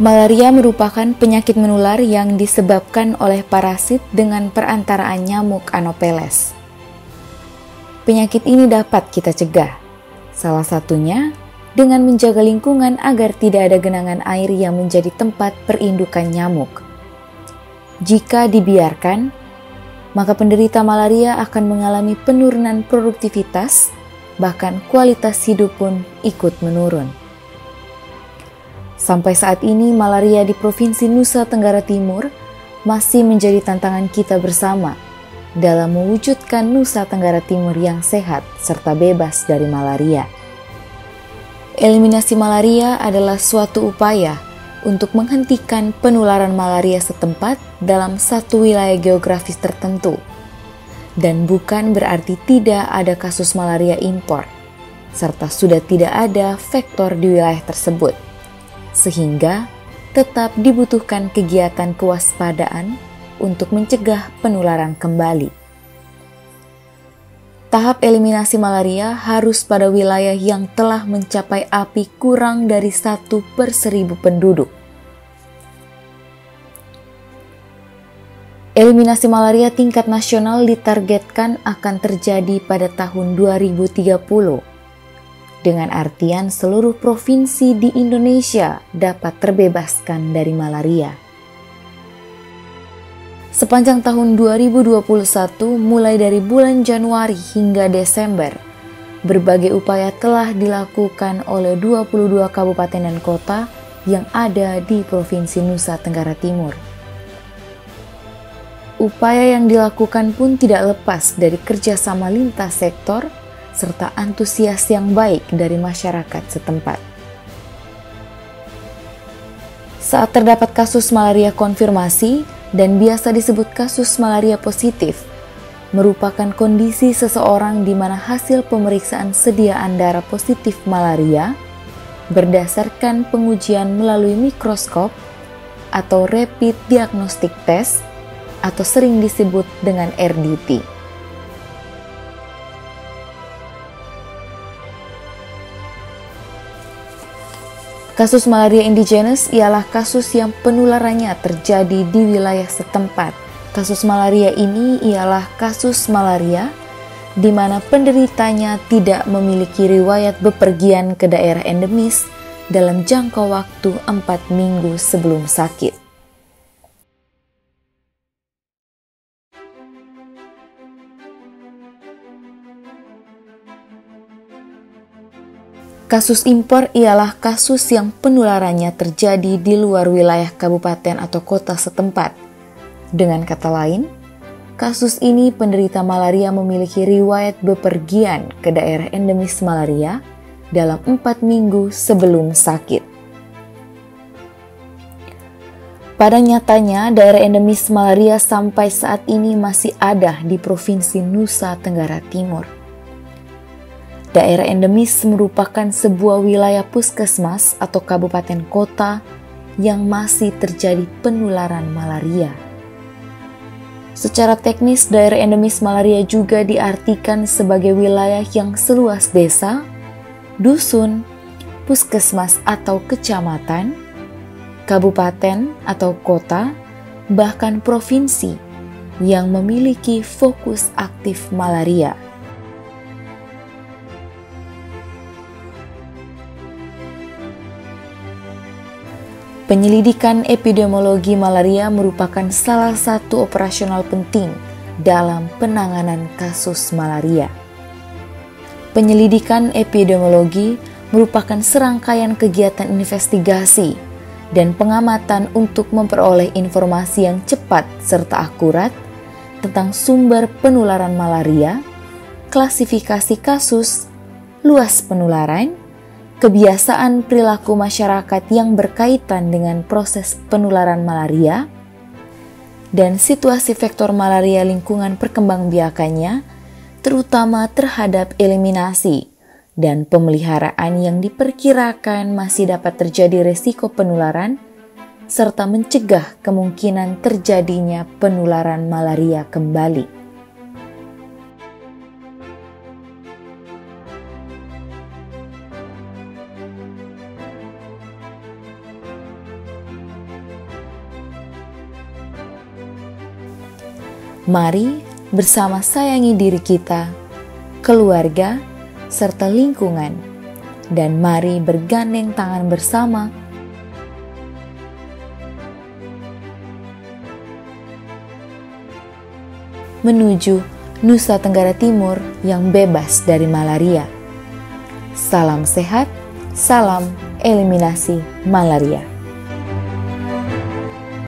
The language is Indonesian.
Malaria merupakan penyakit menular yang disebabkan oleh parasit dengan perantaraan nyamuk Anopheles. Penyakit ini dapat kita cegah, salah satunya dengan menjaga lingkungan agar tidak ada genangan air yang menjadi tempat perindukan nyamuk. Jika dibiarkan, maka penderita malaria akan mengalami penurunan produktivitas, bahkan kualitas hidup pun ikut menurun. Sampai saat ini, malaria di Provinsi Nusa Tenggara Timur masih menjadi tantangan kita bersama dalam mewujudkan Nusa Tenggara Timur yang sehat serta bebas dari malaria. Eliminasi malaria adalah suatu upaya untuk menghentikan penularan malaria setempat dalam satu wilayah geografis tertentu, dan bukan berarti tidak ada kasus malaria impor, serta sudah tidak ada vektor di wilayah tersebut. Sehingga tetap dibutuhkan kegiatan kewaspadaan untuk mencegah penularan kembali. Tahap eliminasi malaria harus pada wilayah yang telah mencapai API kurang dari 1/1000 penduduk. Eliminasi malaria tingkat nasional ditargetkan akan terjadi pada tahun 2030. Dengan artian seluruh provinsi di Indonesia dapat terbebaskan dari malaria. Sepanjang tahun 2021, mulai dari bulan Januari hingga Desember, berbagai upaya telah dilakukan oleh 22 kabupaten dan kota yang ada di Provinsi Nusa Tenggara Timur. Upaya yang dilakukan pun tidak lepas dari kerjasama lintas sektor serta antusias yang baik dari masyarakat setempat. Saat terdapat kasus malaria konfirmasi dan biasa disebut kasus malaria positif, merupakan kondisi seseorang di mana hasil pemeriksaan sediaan darah positif malaria berdasarkan pengujian melalui mikroskop atau rapid diagnostic test atau sering disebut dengan RDT. Kasus malaria indigenous ialah kasus yang penularannya terjadi di wilayah setempat. Kasus malaria ini ialah kasus malaria di mana penderitanya tidak memiliki riwayat bepergian ke daerah endemis dalam jangka waktu 4 minggu sebelum sakit. Kasus impor ialah kasus yang penularannya terjadi di luar wilayah kabupaten atau kota setempat. Dengan kata lain, kasus ini penderita malaria memiliki riwayat bepergian ke daerah endemis malaria dalam 4 minggu sebelum sakit. Pada nyatanya, daerah endemis malaria sampai saat ini masih ada di Provinsi Nusa Tenggara Timur. Daerah endemis merupakan sebuah wilayah puskesmas atau kabupaten kota yang masih terjadi penularan malaria. Secara teknis, daerah endemis malaria juga diartikan sebagai wilayah yang seluas desa, dusun, puskesmas atau kecamatan, kabupaten atau kota, bahkan provinsi yang memiliki fokus aktif malaria. Penyelidikan epidemiologi malaria merupakan salah satu operasional penting dalam penanganan kasus malaria. Penyelidikan epidemiologi merupakan serangkaian kegiatan investigasi dan pengamatan untuk memperoleh informasi yang cepat serta akurat tentang sumber penularan malaria, klasifikasi kasus, luas penularan, kebiasaan perilaku masyarakat yang berkaitan dengan proses penularan malaria, dan situasi vektor malaria lingkungan perkembangbiakannya, terutama terhadap eliminasi dan pemeliharaan yang diperkirakan masih dapat terjadi risiko penularan, serta mencegah kemungkinan terjadinya penularan malaria kembali. Mari bersama sayangi diri kita, keluarga, serta lingkungan, dan mari bergandeng tangan bersama menuju Nusa Tenggara Timur yang bebas dari malaria. Salam sehat, salam eliminasi malaria.